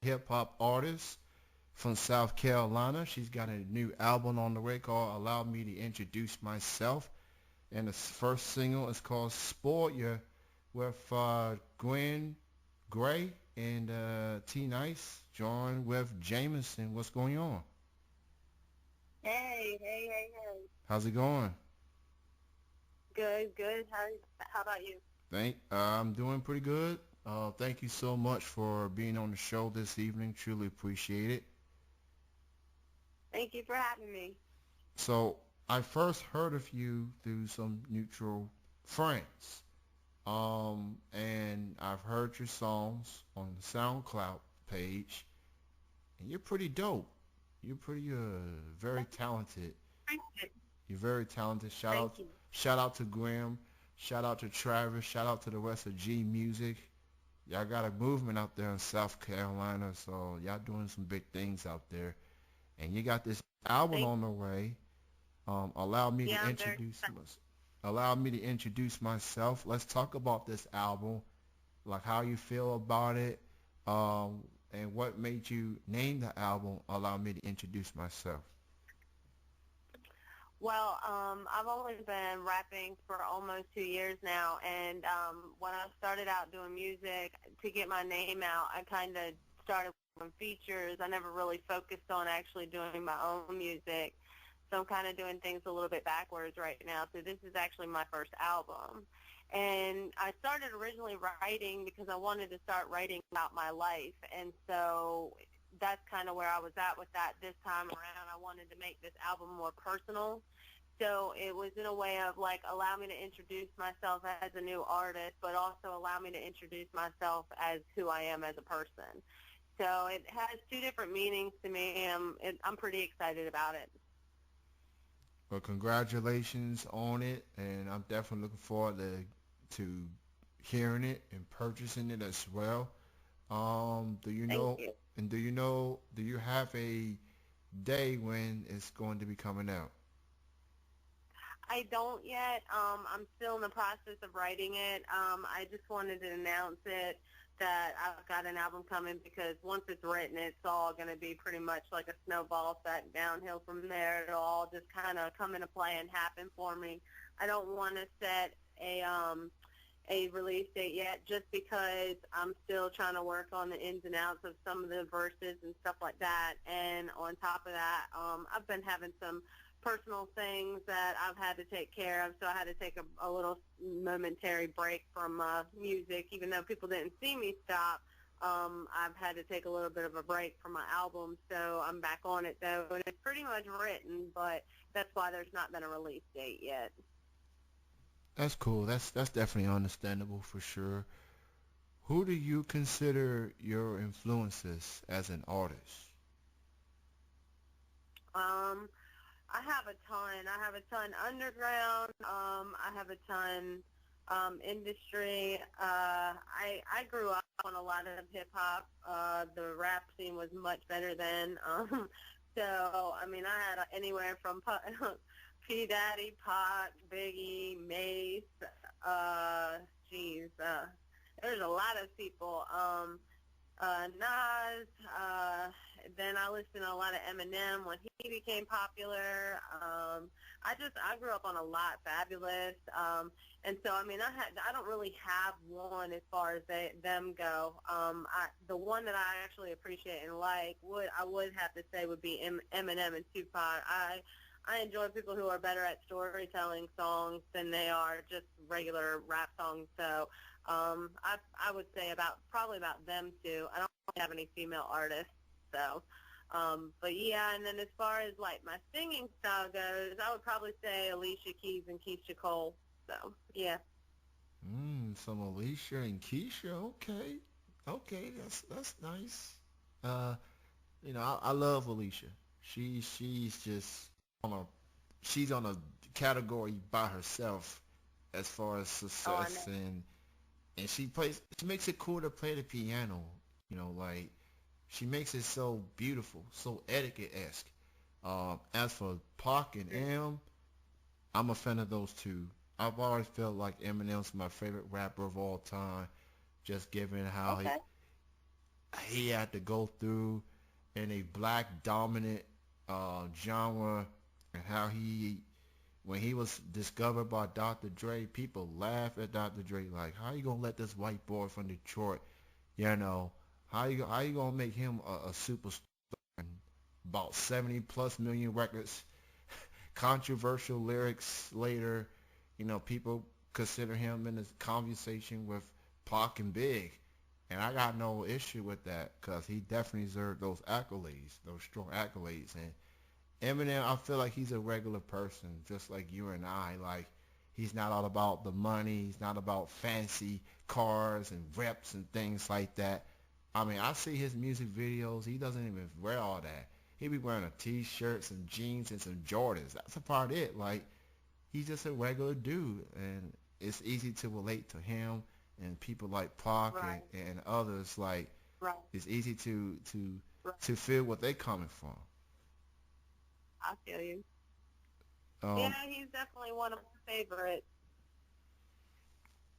hip hop artist from South Carolina. She's got a new album on the way called "Allow Me to Introduce Myself," and the first single is called "Spoil You" with Gwen Gray and T Nice joined with Jamison. What's going on? Hey, hey, hey, hey. How's it going? Good, good. How about you? I'm doing pretty good. Thank you so much for being on the show this evening. Truly appreciate it. Thank you for having me. So I first heard of you through some mutual friends. And I've heard your songs on the SoundCloud page, and you're pretty dope. You're pretty very talented. Thank you. You're very talented. Thank you. Shout out to Graham. Shout out to Travis. Shout out to the rest of G Music. Y'all got a movement out there in South Carolina, so y'all doing some big things out there. And you got this album Thank on the way. Allow me Yeah, to I'm very introduce excited. allow me to introduce myself. Let's talk about this album, like how you feel about it, and what made you name the album "Allow Me to Introduce Myself." Well, I've only been rapping for almost 2 years now, and when I started out doing music to get my name out, I kind of started with features. I never really focused on actually doing my own music, so I'm kind of doing things a little bit backwards right now. So this is actually my first album. And I started originally writing because I wanted to start writing about my life. And so that's kind of where I was at with that this time around. I wanted to make this album more personal. So it was in a way of like allow me to introduce myself as a new artist, but also allow me to introduce myself as who I am as a person. So it has two different meanings to me, and I'm pretty excited about it. Well, congratulations on it, and I'm definitely looking forward to hearing it and purchasing it as well. Do you Thank know, you. and do you have a day when it's going to be coming out? I don't yet. I'm still in the process of writing it. I just wanted to announce it that I've got an album coming because once it's written, it's all going to be pretty much like a snowball set downhill from there. It'll all just kind of come into play and happen for me. I don't want to set a release date yet just because I'm still trying to work on the ins and outs of some of the verses and stuff like that. And on top of that, I've been having some personal things that I've had to take care of, so I had to take a little momentary break from music. Even though people didn't see me stop, I've had to take a little bit of a break from my album, so I'm back on it though, and it's pretty much written, but that's why there's not been a release date yet. That's cool. That's definitely understandable for sure. Who do you consider your influences as an artist? Um, I have a ton. I have a ton underground. I have a ton industry. I grew up on a lot of hip hop. The rap scene was much better then. So I mean, I had anywhere from P Daddy, Pac, Biggie, Mace. Uh, geez, there's a lot of people. Nas. Then I listened to a lot of Eminem when he became popular. I grew up on a lot, Fabulous, and so I mean I don't really have one as far as them go. The one that I actually appreciate and like I would have to say would be Eminem and Tupac. I enjoy people who are better at storytelling songs than they are just regular rap songs. So I would say probably about them two. I don't really have any female artists, so. But yeah, and then as far as like my singing style goes, I would probably say Alicia Keys and Keisha Cole. So yeah. Some Alicia and Keisha. Okay, okay, that's nice. Uh, I love Alicia. She's just on a she's on a category by herself as far as Oh, I know. success, and she makes it cool to play the piano. Like she makes it so beautiful, so etiquette-esque. As for Pac and M, I'm a fan of those two. I've always felt like Eminem's my favorite rapper of all time, just given how Okay. he had to go through in a black dominant genre, and how he, when he was discovered by Dr. Dre, people laugh at Dr. Dre like, how you gonna let this white boy from Detroit, you know, how you gonna make him a superstar? And about 70 plus million records, controversial lyrics later, people consider him in this conversation with Pac and Big. And I got no issue with that because he definitely deserved those accolades, those strong accolades. And Eminem, I feel like he's a regular person, just like you and I. Like, he's not all about the money. He's not about fancy cars and reps and things like that. I mean, I see his music videos. He doesn't even wear all that. He be wearing a t-shirt, some jeans, and some Jordans. That's about it. Like, he's just a regular dude, and it's easy to relate to him and people like Pac Right. and others. Like, Right. it's easy to Right. feel what they coming from. I feel you. Yeah, Um, he's definitely one of my favorites.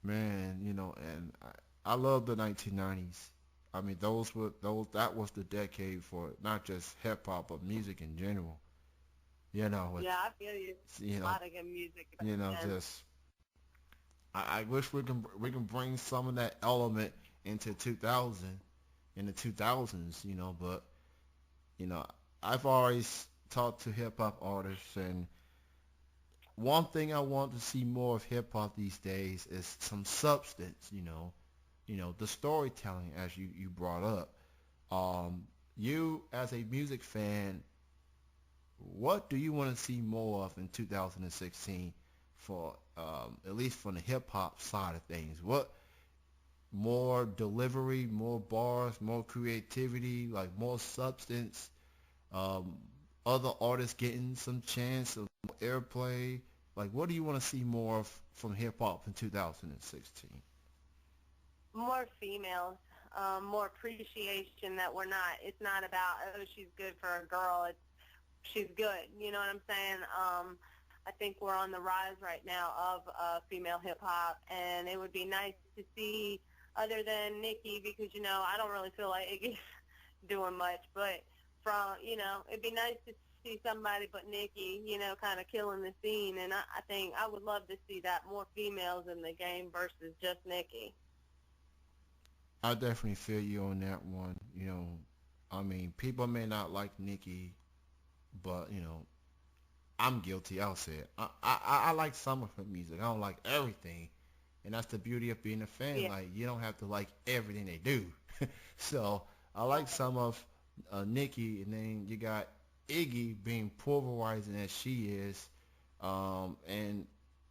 Man, and I love the 1990s. I mean, that was the decade for not just hip hop but music in general. With Yeah, I feel you. you A know, lot of good music back then. just I wish we can bring some of that element into 2000 in the 2000s. But you know, I've always talked to hip hop artists, and one thing I want to see more of hip hop these days is some substance. The storytelling, as you brought up. You as a music fan, what do you want to see more of in 2016 for at least from the hip hop side of things? What more delivery, more bars, more creativity, like more substance, um, other artists getting some chance of airplay. Like, what do you want to see more of from hip hop in 2016? More females, more appreciation that it's not about, oh, she's good for a girl. It's she's good. You know what I'm saying? I think we're on the rise right now of female hip hop, and it would be nice to see other than Nikki because I don't really feel like Iggy's doing much, but it'd be nice to see somebody but Nikki, kind of killing the scene, and I think I would love to see that more females in the game versus just Nikki. I definitely feel you on that one. I mean, people may not like Nicki, but I'm guilty. I'll say it. I like some of her music. I don't like everything, and that's the beauty of being a fan. Yeah. Like, you don't have to like everything they do. So I like Right. some of Nicki, and then you got Iggy being pulverizing as she is. And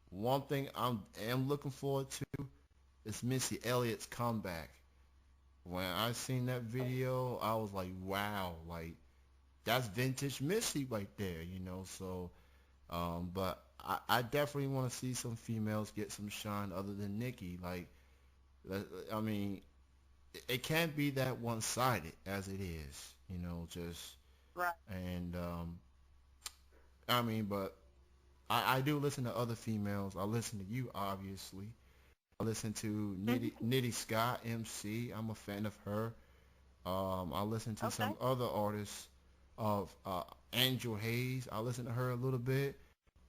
one thing am looking forward to is Missy Elliott's comeback. When I seen that video, I was like, wow, like that's vintage Missy right there. So, but I definitely want to see some females get some shine other than Nicki. Like, I mean, it can't be that one-sided as it is. Just Right. and I mean, but I do listen to other females. I listen to you, obviously. I listen to Nitty Scott, MC. I'm a fan of her. I listen to Okay. some other artists of Angel Hayes. I listen to her a little bit.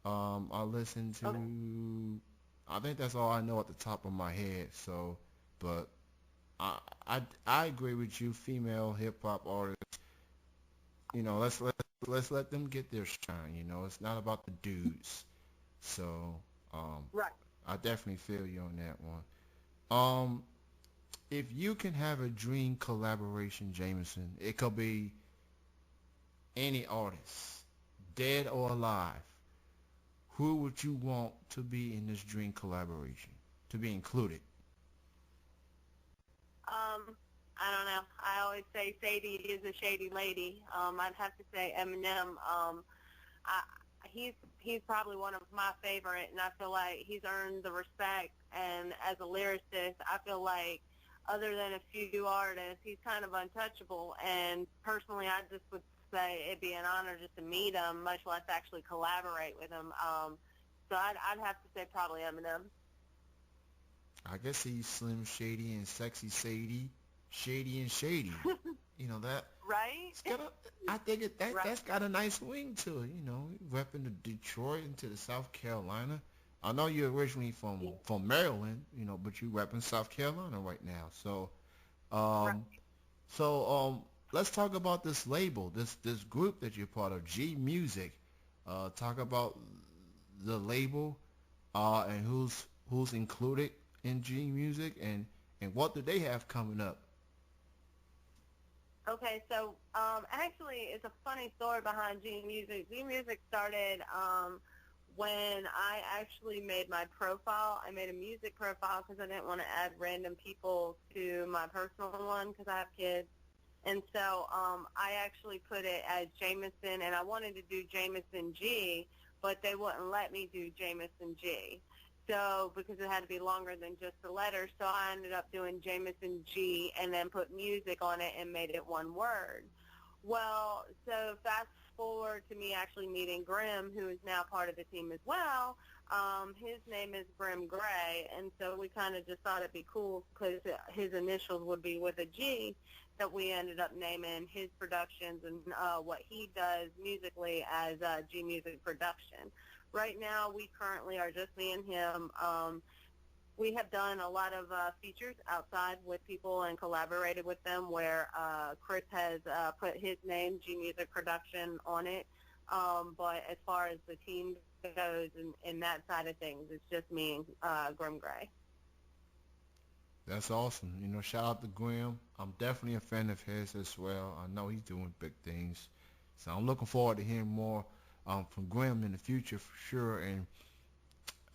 I listen Okay. to. I think that's all I know at the top of my head. So, but I agree with you. Female hip hop artists. Let's let them get their shine. It's not about the dudes. So, um, Right. I definitely feel you on that one. Um, if you can have a dream collaboration, Jameson, it could be any artist, dead or alive. Who would you want to be in this dream collaboration, to be included? I don't know. I always say Sadie is a shady lady. I'd have to say Eminem. I, he's probably one of my favorite, and I feel like he's earned the respect. And as a lyricist, I feel like other than a few artists, he's kind of untouchable. And personally, I just would say it'd be an honor just to meet him, much less actually collaborate with him. So I'd have to say probably Eminem. I guess he's Slim Shady and Sexy Sadie. Shady and Shady. You know that right? it's got a, I think Right. that's got a nice wing to it. You know, repping the Detroit into the South Carolina. I know you're originally from Maryland, you know, but you repping South Carolina right now. Right. Um, so let's talk about this label, this group that you're part of, G Music. Talk about the label, and who's included in G Music, and what do they have coming up? Okay, so actually, it's a funny story behind G Music. G Music started when I actually made my profile. I made a music profile because I didn't want to add random people to my personal one because I have kids. And so I actually put it as Jamison, and I wanted to do Jamison G, but they wouldn't let me do Jamison G. So because it had to be longer than just the letters, so I ended up doing Jamison G and then put music on it and made it one word. Well, so fast forward to me actually meeting Grim, who is now part of the team as well. His name is Grim Gray, and so we kind of just thought it'd be cool because his initials would be with a G, that we ended up naming his productions and what he does musically as G Music Production. Right now, we currently are just me and him. We have done a lot of features outside with people and collaborated with them where Chris has put his name, G Music Production, on it. But as far as the team goes and that side of things, it's just me and Grim Gray. That's awesome. You know, shout out to Graham. I'm definitely a fan of his as well. I know he's doing big things. So I'm looking forward to hearing more from Graham in the future for sure. And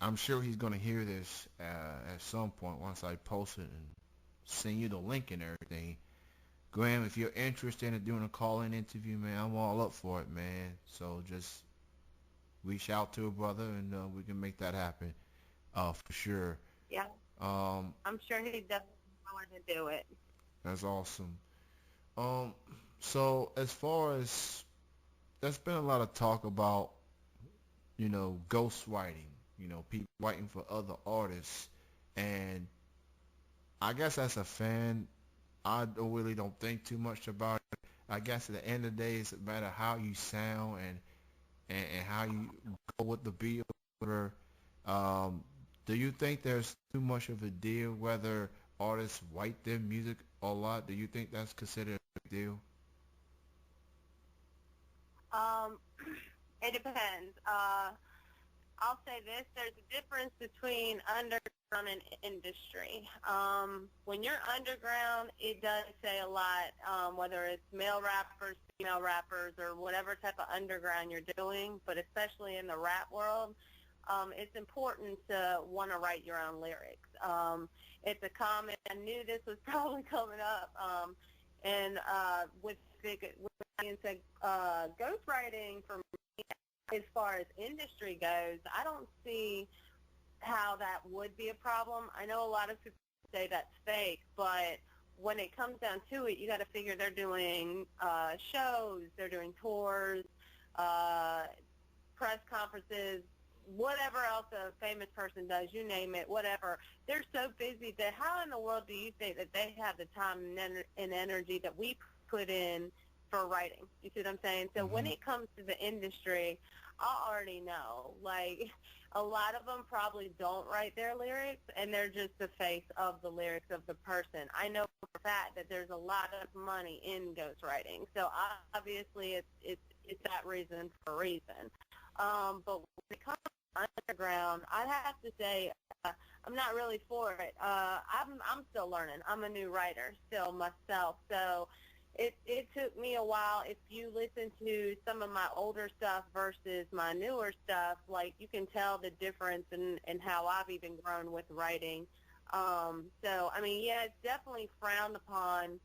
I'm sure he's going to hear this at some point once I post it and send you the link and everything. Graham, if you're interested in doing a call-in interview, man, I'm all up for it, man. So just reach out to a brother and we can make that happen for sure. Yeah, Um, I'm sure he's definitely willing to do it. that's awesome. Um, so as far as there's been a lot of talk about, you know, ghostwriting, you know, people writing for other artists, and I guess as a fan, I don't really don't think too much about it. I guess at the end of the day, it's a matter how you sound and how you go with the beat. Or, um, do you think there's too much of a deal whether artists write their music a lot? Do you think that's considered a big deal? Um, it depends. I'll say this, there's a difference between underground and industry. When you're underground, it does say a lot, whether it's male rappers, female rappers, or whatever type of underground you're doing, but especially in the rap world, it's important to want to write your own lyrics. It's a comment, I knew this was probably coming up, and with being said, ghostwriting for as far as industry goes, I don't see how that would be a problem. I know a lot of people say that's fake, but when it comes down to it, you got to figure they're doing shows, they're doing tours, uh, press conferences, whatever else a famous person does, you name it, whatever. They're so busy that how in the world do you think that they have the time and energy that we put in for writing? You see what I'm saying? So when Hmm. it comes to the industry, I already know, like, a lot of them probably don't write their lyrics, and they're just the face of the lyrics of the person. I know for a fact that there's a lot of money in ghostwriting, so obviously it's that reason for a reason. But when it comes to underground, I have to say I'm not really for it. I'm still learning. I'm a new writer still myself, so it took me a while. If you listen to some of my older stuff versus my newer stuff, like you can tell the difference in how I've even grown with writing. So I mean, yeah, it's definitely frowned upon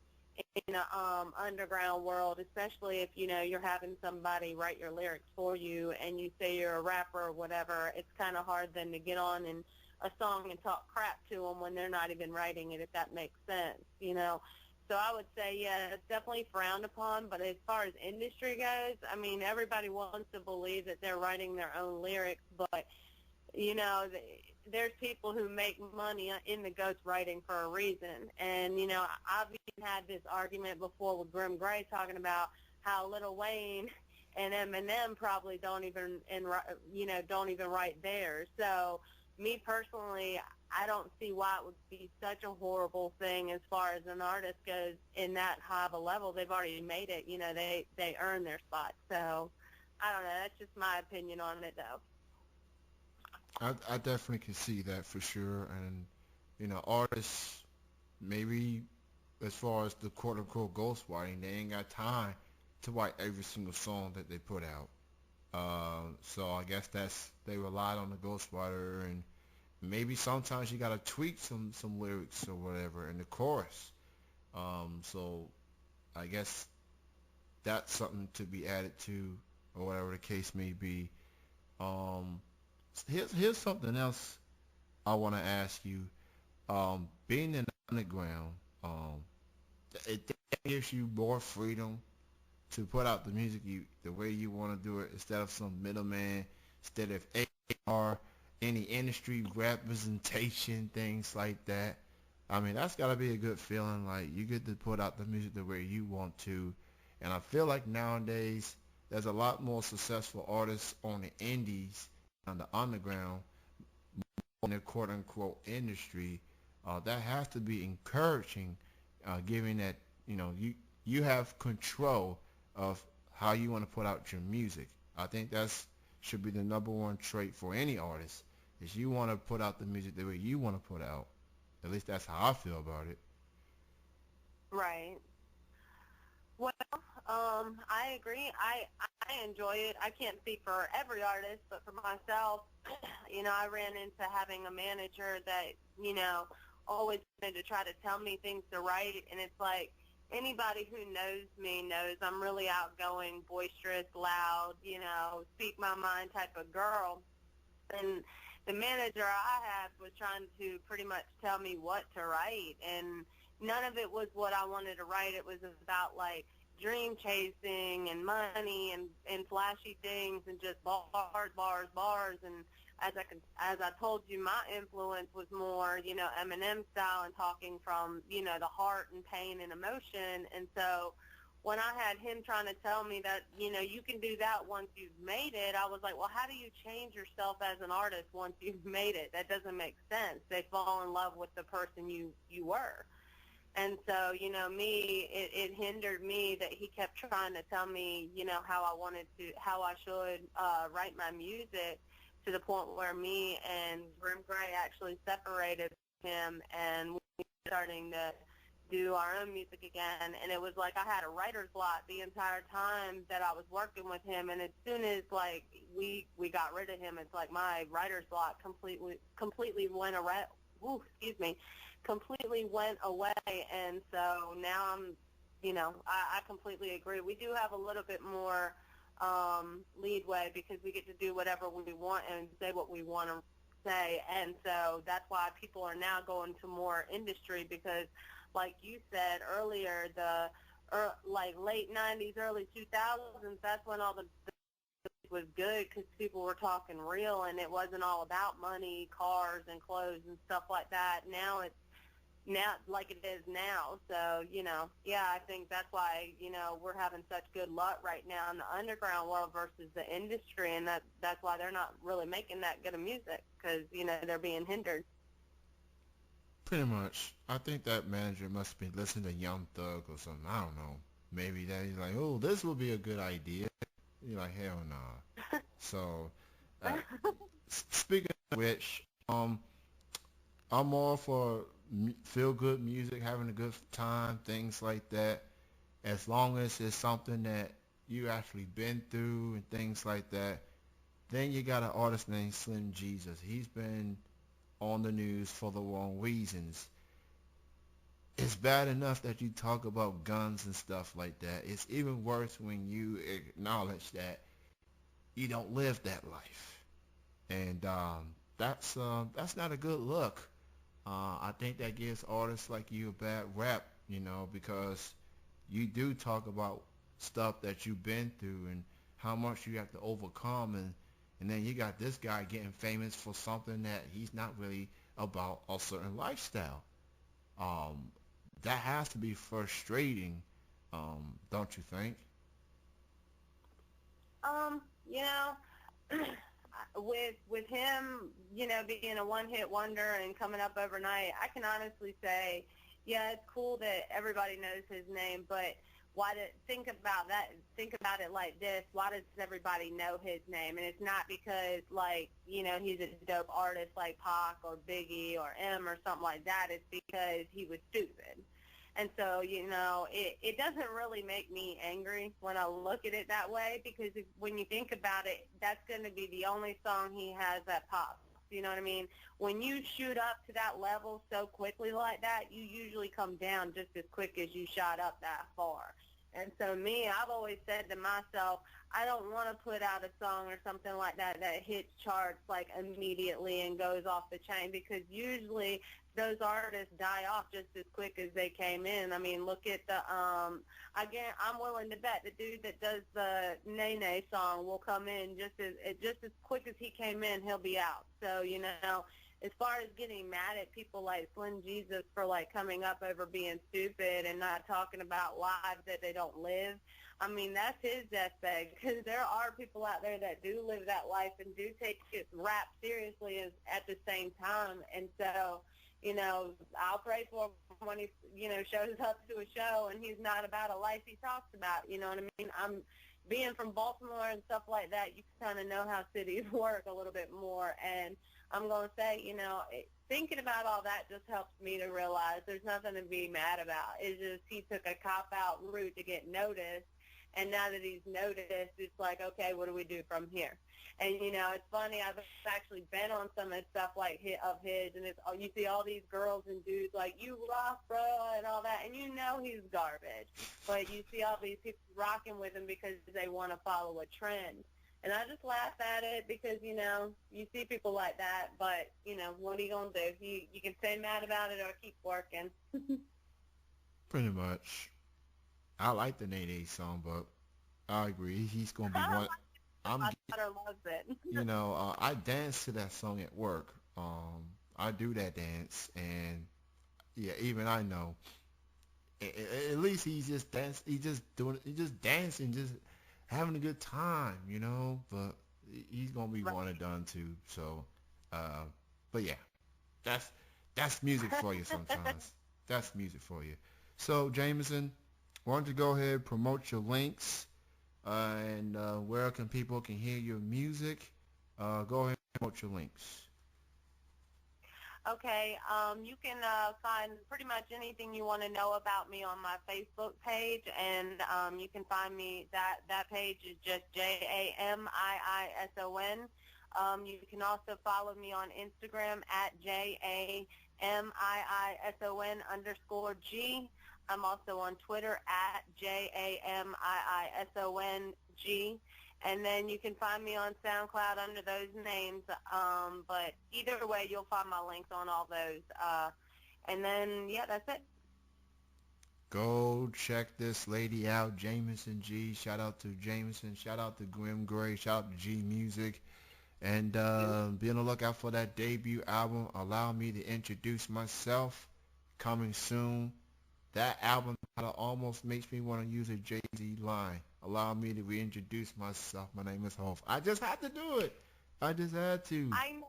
in a underground world, especially if you know you're having somebody write your lyrics for you and you say you're a rapper or whatever. It's kind of hard then to get on and a song and talk crap to them when they're not even writing it, if that makes sense, you know. So I would say, yeah, it's definitely frowned upon. But as far as industry goes, I mean, everybody wants to believe that they're writing their own lyrics, but you know, there's people who make money in the ghostwriting for a reason. And, I've even had this argument before with Grim Gray talking about how Lil Wayne and Eminem probably don't even write theirs. So me personally, I don't see why it would be such a horrible thing as far as an artist goes in that high of a level. They've already made it. They earn their spot. So I don't know. That's just my opinion on it, though. I definitely can see that for sure. And artists maybe as far as the quote unquote ghostwriting, they ain't got time to write every single song that they put out. So I guess they relied on the ghostwriter, and maybe sometimes you gotta tweak some lyrics or whatever in the chorus. So I guess that's something to be added to, or whatever the case may be. Um, here's something else I want to ask you. Being in the underground, um, it gives you more freedom to put out the music the way you want to do it, instead of some middleman, instead of AR, any industry representation, things like that. I mean, that's got to be a good feeling. Like, you get to put out the music the way you want to. And I feel like nowadays there's a lot more successful artists on the indies, on the underground, in the quote unquote industry. That has to be encouraging, given that you have control of how you want to put out your music. I think that's should be the number one trait for any artist, is you want to put out the music the way you want to put out. At least that's how I feel about it. Right. Well, I agree. I enjoy it. I can't speak for every artist, but for myself, I ran into having a manager that, always wanted to try to tell me things to write, and it's like anybody who knows me knows I'm really outgoing, boisterous, loud, speak my mind type of girl. And the manager I had was trying to pretty much tell me what to write, and none of it was what I wanted to write. It was about like dream chasing and money and flashy things and just bars, bars, bars. And as I told you, my influence was more, Eminem style and talking from, the heart and pain and emotion. And so when I had him trying to tell me that, you can do that once you've made it, I was like, well, how do you change yourself as an artist once you've made it? That doesn't make sense. They fall in love with the person you were. And so, it hindered me that he kept trying to tell me, how I should write my music, to the point where me and Grim Gray actually separated him, and we were starting to do our own music again. And it was like I had a writer's block the entire time that I was working with him. And as soon as like we got rid of him, it's like my writer's block completely went away. Completely went away. And so now I completely agree. We do have a little bit more leadway because we get to do whatever we want and say what we want to say. And so that's why people are now going to more industry, because like you said earlier, like late 90s, early 2000s, that's when all the was good, because people were talking real and it wasn't all about money, cars, and clothes and stuff like that. Now it's now like it is now. So, yeah, I think that's why, we're having such good luck right now in the underground world versus the industry, and that's why they're not really making that good of music, because, they're being hindered. Pretty much. I think that manager must be listening to Young Thug or something. I don't know. Maybe that he's like, oh, this will be a good idea. You're like, hell nah. So, uh, speaking of which, I'm all for feel good music, having a good time, things like that. As long as it's something that you actually been through and things like that. Then you got an artist named Slim Jesus. He's been on the news for the wrong reasons. It's bad enough that you talk about guns and stuff like that. It's even worse when you acknowledge that you don't live that life, and that's not a good look. I think that gives artists like you a bad rap, because you do talk about stuff that you've been through and how much you have to overcome, and And then you got this guy getting famous for something that he's not really about a certain lifestyle. Um, that has to be frustrating, don't you think? You know, with him, being a one-hit wonder and coming up overnight, I can honestly say, yeah, it's cool that everybody knows his name, but why did think about that? Think about it like this: why does everybody know his name? And it's not because, like, he's a dope artist like Pac or Biggie or M or something like that. It's because he was stupid. And so, it doesn't really make me angry when I look at it that way, because when you think about it, that's going to be the only song he has that pops. You know what I mean? When you shoot up to that level so quickly like that, you usually come down just as quick as you shot up that far. And so I've always said to myself, I don't want to put out a song or something like that hits charts like immediately and goes off the chain, because usually those artists die off just as quick as they came in. I mean, look at again, I'm willing to bet the dude that does the Nene song will come in just as quick as he came in, he'll be out. So, as far as getting mad at people like Slim Jesus for like coming up over being stupid and not talking about lives that they don't live, I mean, that's his deathbed, because there are people out there that do live that life and do take rap seriously at the same time. And so, I'll pray for him when he, shows up to a show and he's not about a life he talks about. You know what I mean? I'm being from Baltimore and stuff like that. You kind of know how cities work a little bit more. And I'm going to say, thinking about all that just helps me to realize there's nothing to be mad about. It's just he took a cop-out route to get noticed. And now that he's noticed, it's like, okay, what do we do from here? And, it's funny, I've actually been on some of the stuff like of his, and you see all these girls and dudes like, you rock, bro, and all that, and he's garbage. But you see all these people rocking with him because they want to follow a trend. And I just laugh at it because, you see people like that, but, what are you going to do? You can stay mad about it or keep working. Pretty much. I like the Nene song, but I agree. He's gonna be one. I'm, My daughter loves it. I dance to that song at work. I do that dance, and yeah, even I know. At least he's just dance. He's just doing. He's just dancing, just having a good time, But he's gonna be Right. one and done too. So, uh, but yeah, that's that's music for you sometimes. That's music for you. So, Jameson, why don't you go ahead, promote your links, and where can hear your music? Go ahead and promote your links. Okay, you can find pretty much anything you want to know about me on my Facebook page, and you can find me, that page is just Jamison. You can also follow me on Instagram at JAMIISON_G. I'm also on Twitter at JAMIISONG. And then you can find me on SoundCloud under those names. But either way, you'll find my links on all those. And then, yeah, that's it. Go check this lady out, Jamison G. Shout out to Jameson. Shout out to Grim Gray. Shout out to G Music. And be on the lookout for that debut album, Allow Me to Introduce Myself, coming soon. That album title almost makes me want to use a Jay-Z line. Allow me to reintroduce myself. My name is Hope. I just had to do it. I just had to. I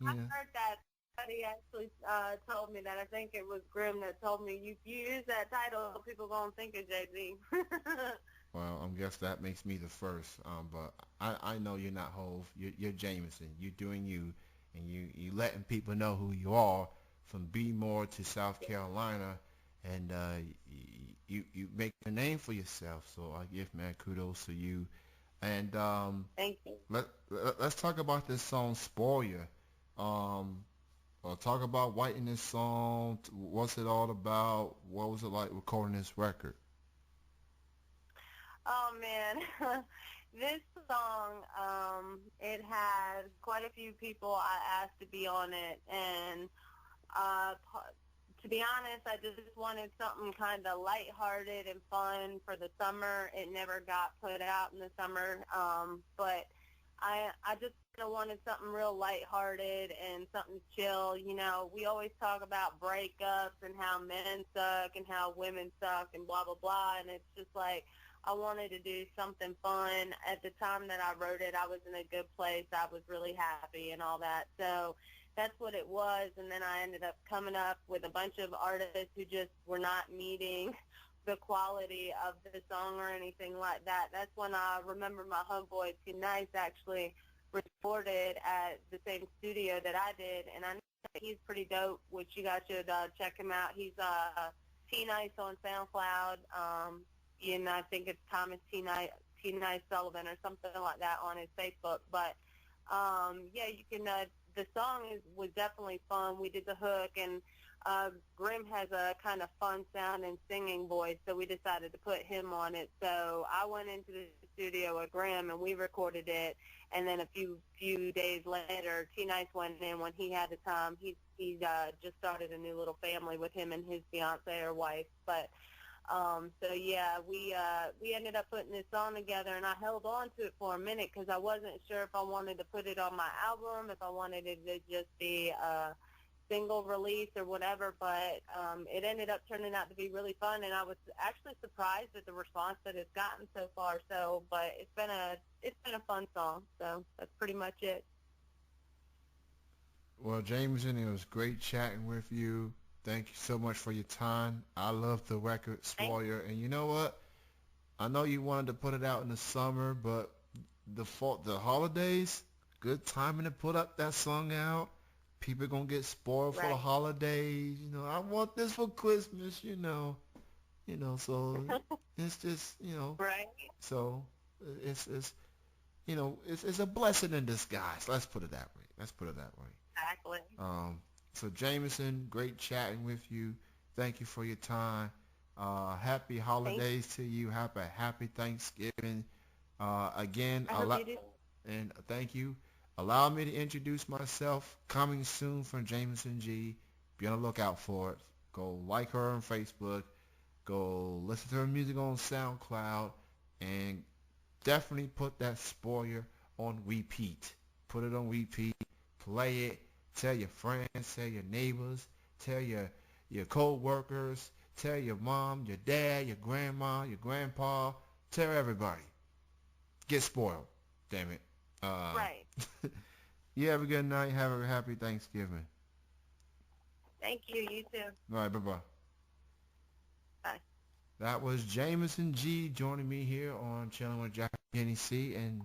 heard that. Somebody actually told me that. I think it was Grim that told me, you use that title, people going to think of Jay-Z. Well, I guess that makes me the first. But I know you're not Hove. You're Jameson. You're doing you, and you letting people know who you are, from B-More to South Carolina, and you make a name for yourself. So I give mad kudos to you. And Thank you. let's talk about this song "Spoil Ya." Talk about writing this song. What's it all about? What was it like recording this record? Oh, man. This song, it had quite a few people I asked to be on it. And to be honest, I just wanted something kind of lighthearted and fun for the summer. It never got put out in the summer. But I just kind of wanted something real lighthearted and something chill. You know, we always talk about breakups and how men suck and how women suck and blah blah blah, and it's just like I wanted to do something fun. At the time that I wrote it, I was in a good place. I was really happy and all that. So that's what it was. And then I ended up coming up with a bunch of artists who just were not meeting the quality of the song or anything like that. That's when I remember my homeboy T Nice actually recorded at the same studio that I did, and I know that he's pretty dope, which you guys should check him out. He's T Nice on SoundCloud, and I think it's Thomas T Nice Sullivan or something like that on his Facebook. But yeah, you can. The song was definitely fun. We did the hook, and Grim has a kind of fun sounding singing voice, so we decided to put him on it. So I went into the studio with Grim, and we recorded it. And then a few days later, T Nice went in when he had the time. He just started a new little family with him and his fiance or wife. But so yeah, we ended up putting this song together, and I held on to it for a minute because I wasn't sure if I wanted to put it on my album, if I wanted it to just be a single release or whatever. But it ended up turning out to be really fun, and I was actually surprised at the response that it's gotten so far. So, but it's been a fun song. So that's pretty much it. Well, Jameson, it was great chatting with you. Thank you so much for your time. I love the record Thanks. Spoiler, and you know what? I know you wanted to put it out in the summer, but the holidays, good timing to put up that song out. People gonna get spoiled for the Right. holidays. You know, I want this for Christmas. So it's just Right. so it's it's a blessing in disguise. Let's put it that way. Let's put it that way. Exactly. Um, so Jameson, great chatting with you. Thank you for your time. Happy Thank. holidays to you. Happy Thanksgiving. Again, I hope you do. and thank you. Allow me to introduce myself. Coming soon from Jamison G. Be on the lookout for it. Go like her on Facebook. Go listen to her music on SoundCloud. And definitely put that spoiler on repeat. Put it on repeat. Play it. Tell your friends. Tell your neighbors. Tell your co-workers. Tell your mom, your dad, your grandma, your grandpa. Tell everybody. Get spoiled. Damn it. Uh, Right. you have a good night. Have a happy Thanksgiving. Thank you. You too. All right. Bye-bye. Bye. That was Jamison G joining me here on Chilling with Jack Hennessy. And